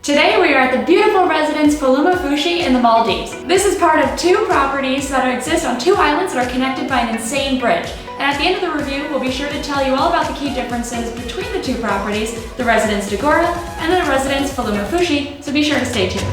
Today we are at the beautiful Residence Falhumaafushi in the Maldives. This is part of two properties that exist on two islands that are connected by an insane bridge. And at the end of the review, we'll be sure to tell you all about the key differences between the two properties, the Residence Dhigurah and the Residence Falhumaafushi, so be sure to stay tuned.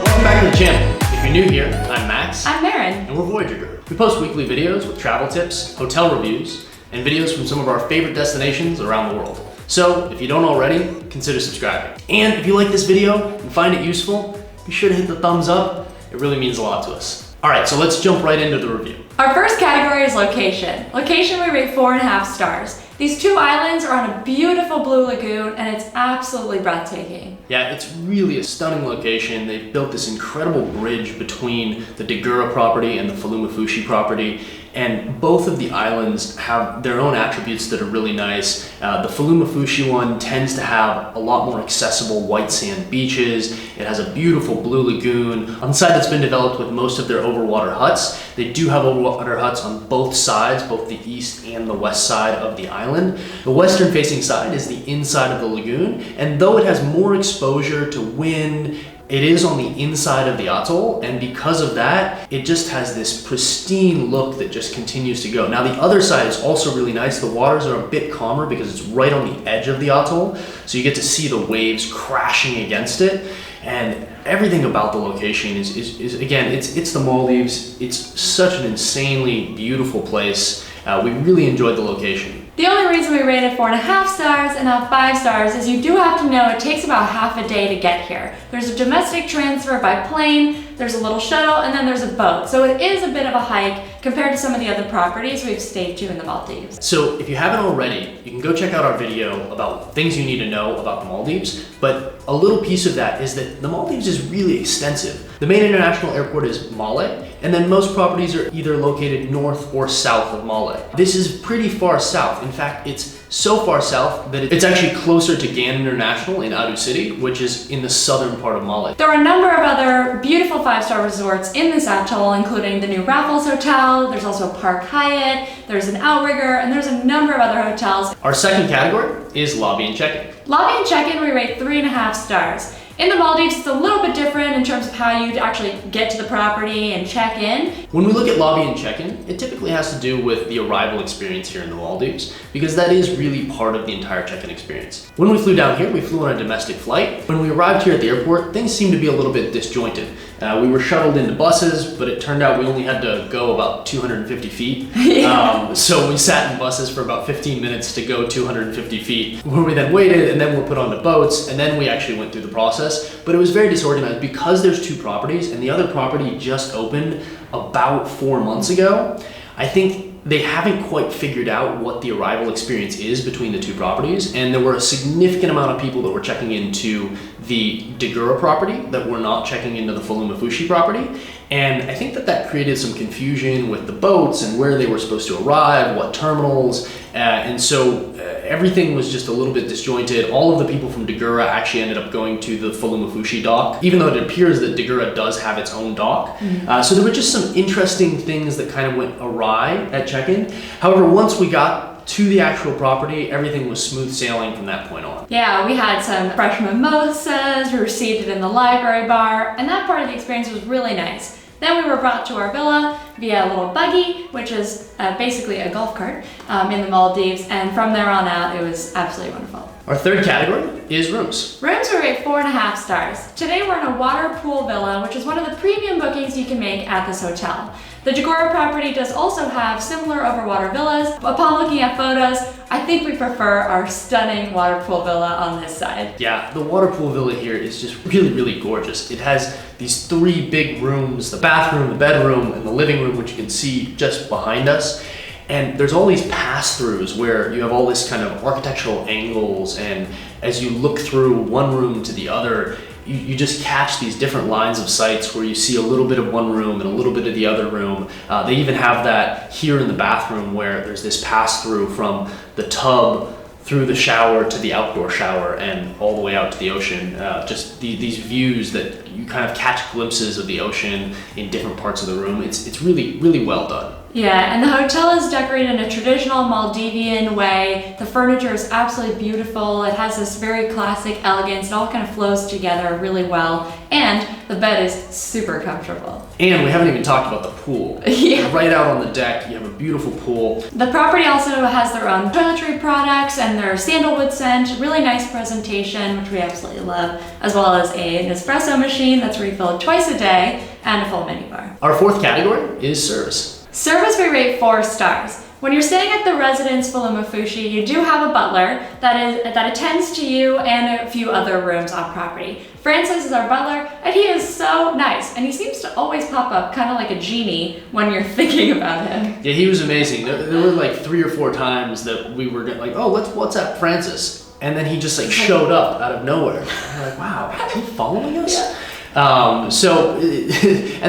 Welcome back to the channel. If you're new here, I'm Max. I'm Marin. And we're Voyager Group. We post weekly videos with travel tips, hotel reviews, and videos from some of our favorite destinations around the world. So if you don't already, consider subscribing. And if you like this video and find it useful, be sure to hit the thumbs up. It really means a lot to us. All right, so let's jump right into the review. Our first category is location. Location we rate 4.5 stars. These two islands are on a beautiful blue lagoon and it's absolutely breathtaking. Yeah, it's really a stunning location. They've built this incredible bridge between the Dhigurah property and the Falhumaafushi property, and both of the islands have their own attributes that are really nice. The Falhumaafushi one tends to have a lot more accessible white sand beaches. It has a beautiful blue lagoon. On the side that's been developed with most of their overwater huts, they do have overwater huts on both sides, both the east and the west side of the island. The western facing side is the inside of the lagoon, and though it has more exposure to wind, it is on the inside of the atoll, and because of that, it just has this pristine look that just continues to go. Now the other side is also really nice. The waters are a bit calmer because it's right on the edge of the atoll, so you get to see the waves crashing against it, and everything about the location is again, it's the Maldives. It's such an insanely beautiful place. We really enjoyed the location. The only reason we rated 4.5 stars and not 5 stars is you do have to know it takes about half a day to get here. There's a domestic transfer by plane, there's a little shuttle, and then there's a boat. So it is a bit of a hike compared to some of the other properties we've stayed to in the Maldives. So if you haven't already, you can go check out our video about things you need to know about the Maldives, but a little piece of that is that the Maldives is really extensive. The main international airport is Malé, and then most properties are either located north or south of Malé. This is pretty far south. In fact, it's so far south that it's actually closer to Ghan International in Adu City, which is in the southern part of Malé. There are a number of other beautiful 5-star resorts in this atoll, including the new Raffles Hotel, there's also Park Hyatt, there's an Outrigger, and there's a number of other hotels. Our second category is lobby and check-in. Lobby and check-in we rate 3.5 stars. In the Maldives, it's a little bit different in terms of how you actually get to the property and check in. When we look at lobby and check-in, it typically has to do with the arrival experience here in the Maldives, because that is really part of the entire check-in experience. When we flew down here, we flew on a domestic flight. When we arrived here at the airport, things seemed to be a little bit disjointed. We were shuttled into buses, but it turned out we only had to go about 250 feet. Yeah. So we sat in buses for about 15 minutes to go 250 feet, where we then waited, and then were put onto boats, and then we actually went through the process. But it was very disorganized because there's two properties, and the other property just opened about 4 months ago. I think they haven't quite figured out what the arrival experience is between the two properties, and there were a significant amount of people that were checking into the Dhigurah property that were not checking into the Falhumaafushi property, and I think that created some confusion with the boats and where they were supposed to arrive, what terminals, and so everything was just a little bit disjointed. All of the people from Dhigurah actually ended up going to the Falhumaafushi dock, even though it appears that Dhigurah does have its own dock. So there were just some interesting things that kind of went awry at check-in. However, once we got to the actual property, everything was smooth sailing from that point on. Yeah, we had some fresh mimosas, we were seated in the library bar, and that part of the experience was really nice. Then we were brought to our villa via a little buggy, which is basically a golf cart in the Maldives, and from there on out, it was absolutely wonderful. Our third category is rooms. Rooms we rate 4.5 stars. Today we're in a water pool villa, which is one of the premium bookings you can make at this hotel. The Dhigurah property does also have similar overwater villas. Upon looking at photos, I think we prefer our stunning water pool villa on this side. Yeah, the water pool villa here is just really, really gorgeous. It has these 3 big rooms, the bathroom, the bedroom, and the living room, which you can see just behind us. And there's all these pass-throughs where you have all this kind of architectural angles, and as you look through one room to the other, you just catch these different lines of sights where you see a little bit of one room and a little bit of the other room. They even have that here in the bathroom where there's this pass-through from the tub through the shower to the outdoor shower and all the way out to the ocean. Just these views that you kind of catch glimpses of the ocean in different parts of the room. It's really, really well done. Yeah, and the hotel is decorated in a traditional Maldivian way. The furniture is absolutely beautiful. It has this very classic elegance. It all kind of flows together really well. And the bed is super comfortable. And we haven't even talked about the pool. Yeah. Right out on the deck, you have a beautiful pool. The property also has their own toiletry products and their sandalwood scent. Really nice presentation, which we absolutely love, as well as an espresso machine that's refilled twice a day and a full minibar. Our fourth category is service. Service we rate 4 stars. When you're staying at the Residence Falhumaafushi, you do have a butler that attends to you and a few other rooms on property. Francis is our butler, and he is so nice, and he seems to always pop up kind of like a genie when you're thinking about him. Yeah, he was amazing. There were like 3 or 4 times that we were like, oh, let's WhatsApp Francis. And then he just like showed up out of nowhere. And we're like, wow, is he following us? Yeah. And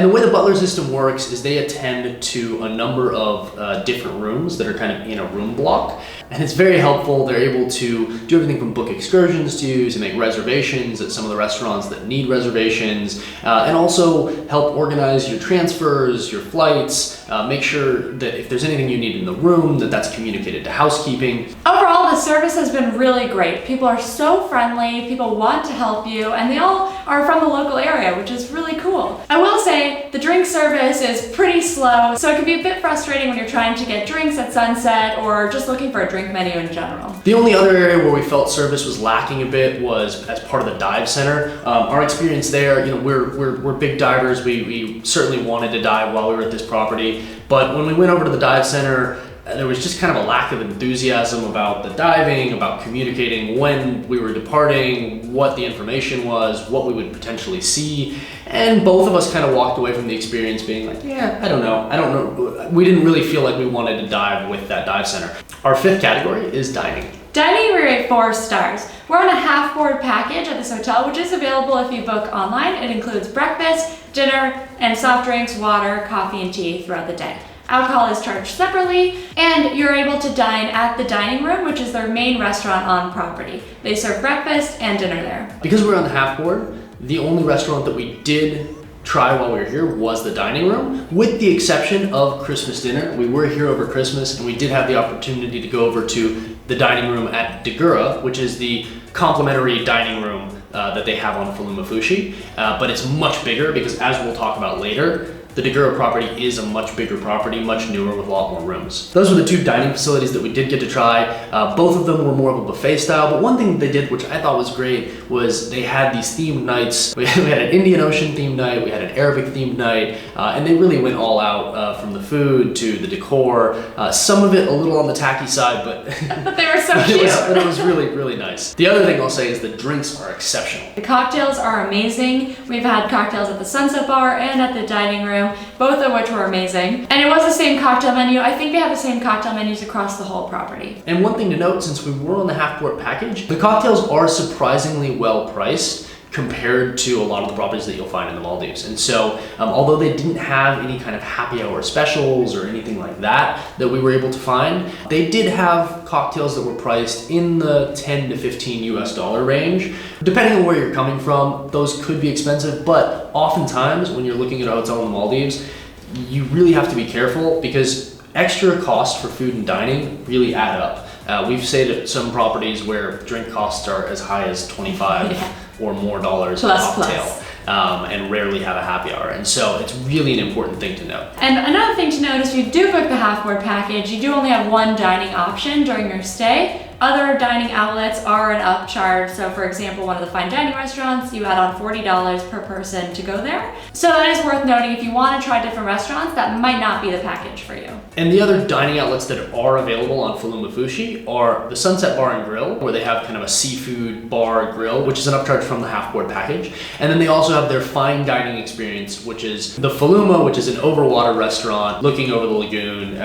the way the butler system works is they attend to a number of different rooms that are kind of in a room block. And it's very helpful. They're able to do everything from book excursions to make reservations at some of the restaurants that need reservations, and also help organize your transfers, your flights, make sure that if there's anything you need in the room, that's communicated to housekeeping. Overall, the service has been really great. People are so friendly, people want to help you, and they all are from the local area, which is really cool. I will say the drink service is pretty slow, so it can be a bit frustrating when you're trying to get drinks at sunset or just looking for a drink menu in general. The only other area where we felt service was lacking a bit was as part of the dive center. Our experience there, we're big divers. We certainly wanted to dive while we were at this property, but when we went over to the dive center, there was just kind of a lack of enthusiasm about the diving, about communicating when we were departing, what the information was, what we would potentially see. And both of us kind of walked away from the experience being like, yeah, I don't know. We didn't really feel like we wanted to dive with that dive center. Our fifth category is dining. Dining, we rate 4 stars. We're on a half-board package at this hotel, which is available if you book online. It includes breakfast, dinner, and soft drinks, water, coffee, and tea throughout the day. Alcohol is charged separately, and you're able to dine at the dining room, which is their main restaurant on property. They serve breakfast and dinner there. Because we're on the half board, the only restaurant that we did try while we were here was the dining room, with the exception of Christmas dinner. We were here over Christmas, and we did have the opportunity to go over to the dining room at Dhigurah, which is the complimentary dining room that they have on Falhumaafushi, but it's much bigger because, as we'll talk about later, the Dhigurah property is a much bigger property, much newer with a lot more rooms. Those were the 2 dining facilities that we did get to try. Both of them were more of a buffet style, but one thing they did, which I thought was great, was they had these themed nights. We had an Indian Ocean themed night, we had an Arabic themed night, and they really went all out from the food to the decor. Some of it a little on the tacky side, but they were so cute. It was really, really nice. The other thing I'll say is the drinks are exceptional. The cocktails are amazing. We've had cocktails at the Sunset Bar and at the dining room, both of which were amazing. And it was the same cocktail menu. I think they have the same cocktail menus across the whole property. And one thing to note, since we were on the half-board package, the cocktails are surprisingly well priced compared to a lot of the properties that you'll find in the Maldives. And so, although they didn't have any kind of happy hour specials or anything like that we were able to find, they did have cocktails that were priced in the 10 to 15 US dollar range. Depending on where you're coming from, those could be expensive, but oftentimes when you're looking at a hotel in the Maldives, you really have to be careful because extra costs for food and dining really add up. We've stayed at some properties where drink costs are as high as 25 or more dollars a cocktail, and rarely have a happy hour. And so it's really an important thing to note. And another thing to note is if you do book the half-board package, you do only have 1 dining option during your stay. Other dining outlets are an upcharge. So for example, one of the fine dining restaurants, you add on $40 per person to go there. So that is worth noting. If you want to try different restaurants, that might not be the package for you. And the other dining outlets that are available on Falhumaafushi are the Sunset Bar and Grill, where they have kind of a seafood bar grill, which is an upcharge from the half-board package. And then they also have their fine dining experience, which is the Falhuma, which is an overwater restaurant looking over the lagoon.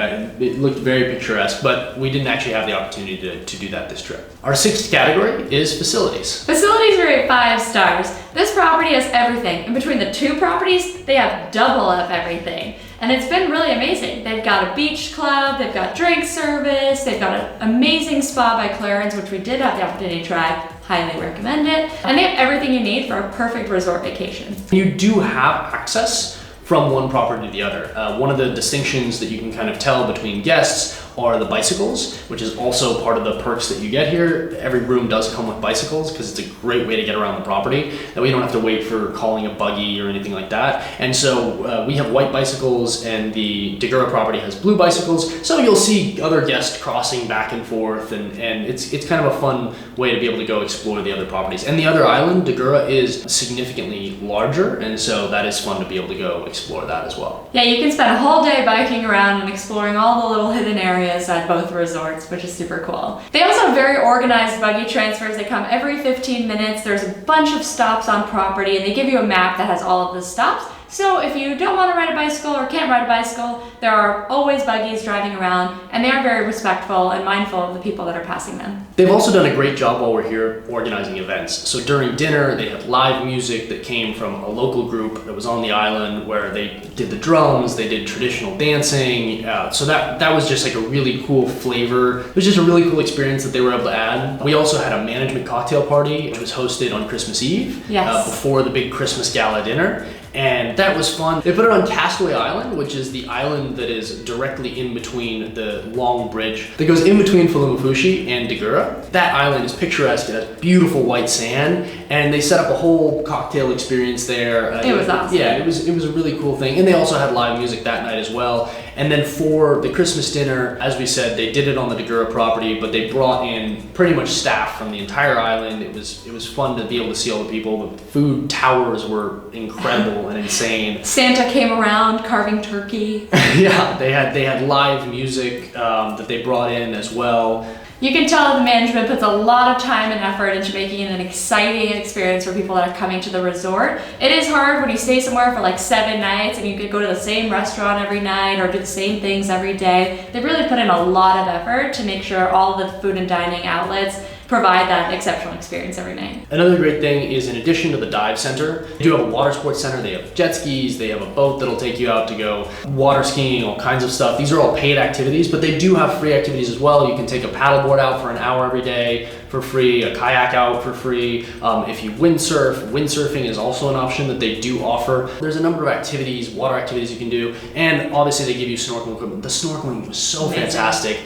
It looked very picturesque, but we didn't actually have the opportunity to do that this trip. Our 6th category is facilities. Facilities were at 5 stars. This property has everything. In between the 2 properties, they have double of everything. And it's been really amazing. They've got a beach club, they've got drink service, they've got an amazing spa by Clarence, which we did have the opportunity to try. Highly recommend it. And they have everything you need for a perfect resort vacation. You do have access from one property to the other. One of the distinctions that you can kind of tell between guests are the bicycles, which is also part of the perks that you get here. Every room does come with bicycles because it's a great way to get around the property. That way you don't have to wait for calling a buggy or anything like that. And so we have white bicycles and the Dhigurah property has blue bicycles. So you'll see other guests crossing back and forth and it's kind of a fun way to be able to go explore the other properties. And the other island, Dhigurah, is significantly larger. And so that is fun to be able to go explore that as well. Yeah, you can spend a whole day biking around and exploring all the little hidden areas at both resorts, which is super cool. They also have very organized buggy transfers. They come every 15 minutes. There's a bunch of stops on property and they give you a map that has all of the stops. So if you don't want to ride a bicycle or can't ride a bicycle, there are always buggies driving around and they are very respectful and mindful of the people that are passing them. They've also done a great job while we're here organizing events. So during dinner, they had live music that came from a local group that was on the island where they did the drums, they did traditional dancing. So that was just like a really cool flavor. It was just a really cool experience that they were able to add. We also had a management cocktail party, which was hosted on Christmas Eve, before the big Christmas gala dinner. And that was fun. They put it on Castaway Island, which is the island that is directly in between the long bridge that goes in between Falhumaafushi and Dhigurah. That island is picturesque. It has beautiful white sand, and they set up a whole cocktail experience there. It was awesome. Yeah, it was a really cool thing. And they also had live music that night as well. And then for the Christmas dinner, as we said, they did it on the Dhigurah property, but they brought in pretty much staff from the entire island. It was fun to be able to see all the people. The food towers were incredible and insane. Santa came around carving turkey. Yeah, they had live music that they brought in as well. You can tell the management puts a lot of time and effort into making it an exciting experience for people that are coming to the resort. It is hard when you stay somewhere for like 7 nights and you could go to the same restaurant every night or do the same things every day. They really put in a lot of effort to make sure all the food and dining outlets provide that exceptional experience every night. Another great thing is in addition to the dive center, they do have a water sports center. They have jet skis, they have a boat that'll take you out to go water skiing, all kinds of stuff. These are all paid activities, but they do have free activities as well. You can take a paddleboard out for an hour every day for free, a kayak out for free. If you windsurfing is also an option that they do offer. There's a number of activities, water activities you can do, and obviously they give you snorkeling equipment. The snorkeling was so fantastic.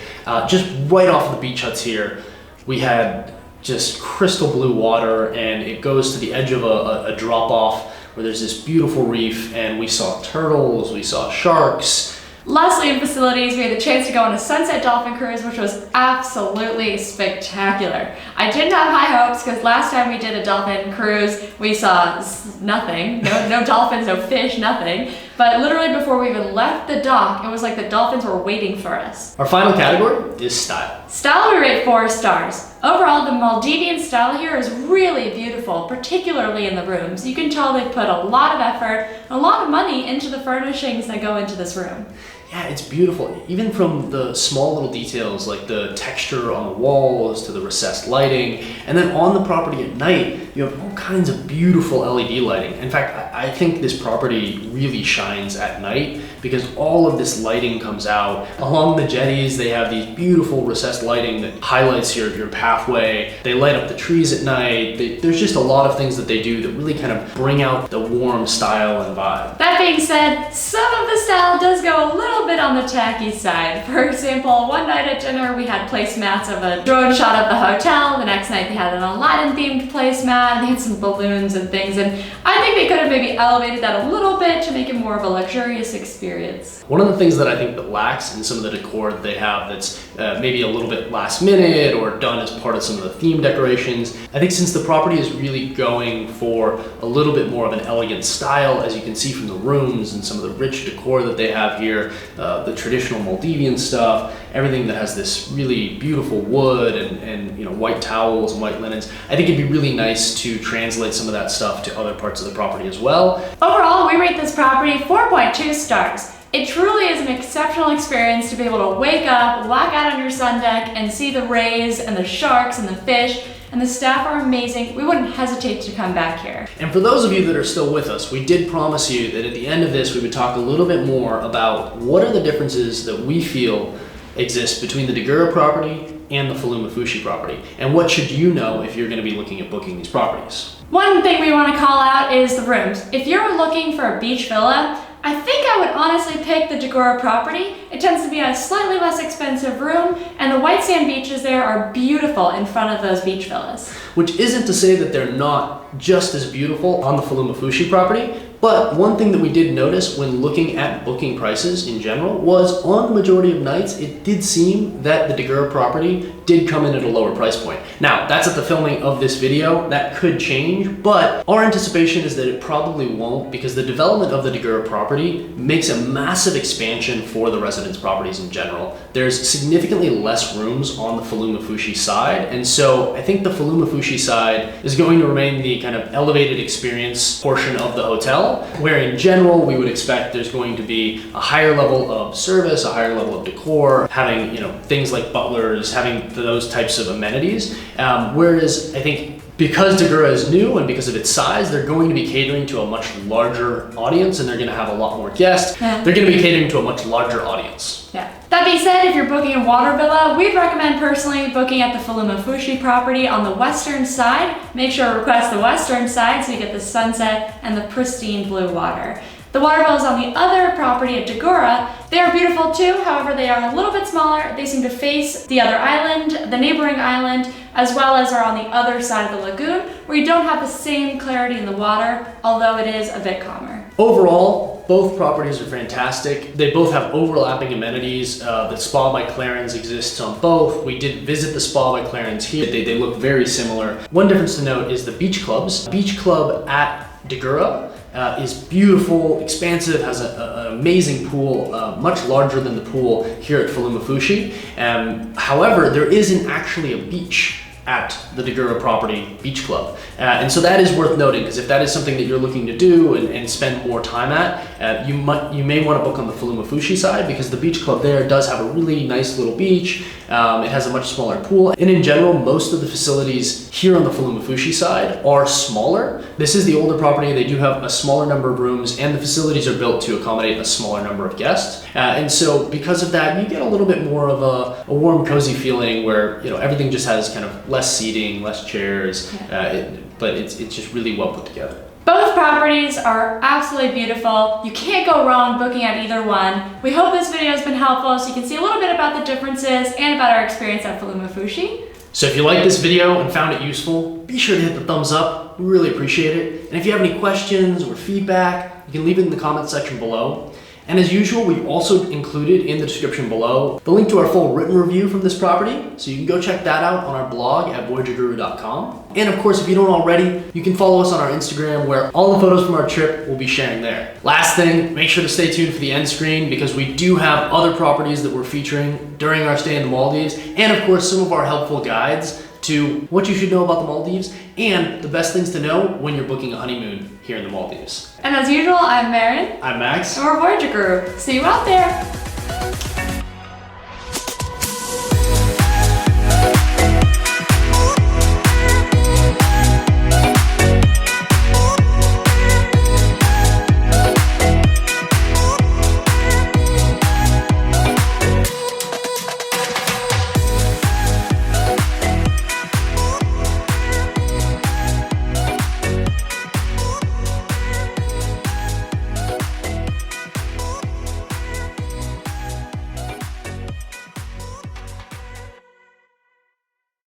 Just right off the beach huts here, we had just crystal blue water and it goes to the edge of a drop off where there's this beautiful reef and we saw turtles, we saw sharks. Lastly, in facilities, we had the chance to go on a sunset dolphin cruise, which was absolutely spectacular. I didn't have high hopes because last time we did a dolphin cruise, we saw nothing, no dolphins, no fish, nothing. But literally before we even left the dock, it was like the dolphins were waiting for us. Our final category is style. Style we rate 4 stars. Overall, the Maldivian style here is really beautiful, particularly in the rooms. You can tell they've put a lot of effort and a lot of money into the furnishings that go into this room. Yeah, it's beautiful. Even from the small little details like the texture on the walls to the recessed lighting. And then on the property at night, you have all kinds of beautiful LED lighting. In fact, I think this property really shines at night because all of this lighting comes out. Along the jetties, they have these beautiful recessed lighting that highlights your pathway. They light up the trees at night. There's just a lot of things that they do that really kind of bring out the warm style and vibe. That being said, some of the style does go a little bit on the tacky side. For example, one night at dinner we had placemats of a drone shot of the hotel. The next night they had an Aladdin themed placemat and they had some balloons and things, and I think they could have maybe elevated that a little bit to make it more of a luxurious experience. One of the things that I think that lacks in some of the decor that they have that's maybe a little bit last minute or done as part of some of the theme decorations, I think since the property is really going for a little bit more of an elegant style, as you can see from the rooms and some of the rich decor that they have here, the traditional Maldivian stuff, everything that has this really beautiful wood and white towels and white linens. I think it'd be really nice to translate some of that stuff to other parts of the property as well. Overall, we rate this property 4.2 stars. It truly is an exceptional experience to be able to wake up, walk out on your sun deck, and see the rays and the sharks and the fish. And the staff are amazing. We wouldn't hesitate to come back here. And for those of you that are still with us, we did promise you that at the end of this, we would talk a little bit more about what are the differences that we feel exist between the Dhigurah property and the Falhumaafushi property. And what should you know if you're going to be looking at booking these properties? One thing we want to call out is the rooms. If you're looking for a beach villa, I think I would honestly pick the Dhigurah property. It tends to be a slightly less expensive room, and the white sand beaches there are beautiful in front of those beach villas. Which isn't to say that they're not just as beautiful on the Falhumaafushi property, but one thing that we did notice when looking at booking prices in general was on the majority of nights, it did seem that the Dhigurah property did come in at a lower price point. Now, that's at the filming of this video. That could change, but our anticipation is that it probably won't, because the development of the Dhigurah property makes a massive expansion for the residence properties in general. There's significantly less rooms on the Falhumaafushi side, and so I think the Falhumaafushi side is going to remain the kind of elevated experience portion of the hotel, where in general we would expect there's going to be a higher level of service, a higher level of decor, having things like butlers, having those types of amenities. Whereas I think because Dhigurah is new and because of its size, they're going to be catering to a much larger audience, and they're going to have a lot more guests. Yeah. They're going to be catering to a much larger audience. Yeah. That being said, if you're booking a water villa, we'd recommend personally booking at the Falhumaafushi property on the western side. Make sure to request the western side so you get the sunset and the pristine blue water. The water villas on the other property at Dhigurah, they are beautiful too, however they are a little bit smaller. They seem to face the other island, the neighboring island, as well as are on the other side of the lagoon, where you don't have the same clarity in the water, although it is a bit calmer. Overall, both properties are fantastic. They both have overlapping amenities. The Spa by Clarence exists on both. We did visit the Spa by Clarence here. They look very similar. One difference to note is the beach clubs. Beach club at Dhigurah is beautiful, expansive, has an amazing pool, much larger than the pool here at Falhumaafushi. However, there isn't actually a beach at the Dhigurah property beach club. And so that is worth noting, because if that is something that you're looking to do and spend more time at, you may want to book on the Falhumaafushi side, because the beach club there does have a really nice little beach. It has a much smaller pool, and in general, most of the facilities here on the Falhumaafushi side are smaller. This is the older property. They do have a smaller number of rooms, and the facilities are built to accommodate a smaller number of guests. And so because of that, you get a little bit more of a warm, cozy feeling where everything just has kind of less seating, less chairs, but it's just really well put together. Both properties are absolutely beautiful. You can't go wrong booking at either one. We hope this video has been helpful so you can see a little bit about the differences and about our experience at Falhumaafushi. So if you liked this video and found it useful, be sure to hit the thumbs up. We really appreciate it. And if you have any questions or feedback, you can leave it in the comment section below. And as usual, we've also included in the description below the link to our full written review from this property, so you can go check that out on our blog at voyagerguru.com. And of course, if you don't already, you can follow us on our Instagram, where all the photos from our trip will be sharing there. Last thing, make sure to stay tuned for the end screen, because we do have other properties that we're featuring during our stay in the Maldives, and of course, some of our helpful guides to what you should know about the Maldives and the best things to know when you're booking a honeymoon here in the Maldives. And as usual, I'm Marin. I'm Max. And we're Voyager Guru. See you out there.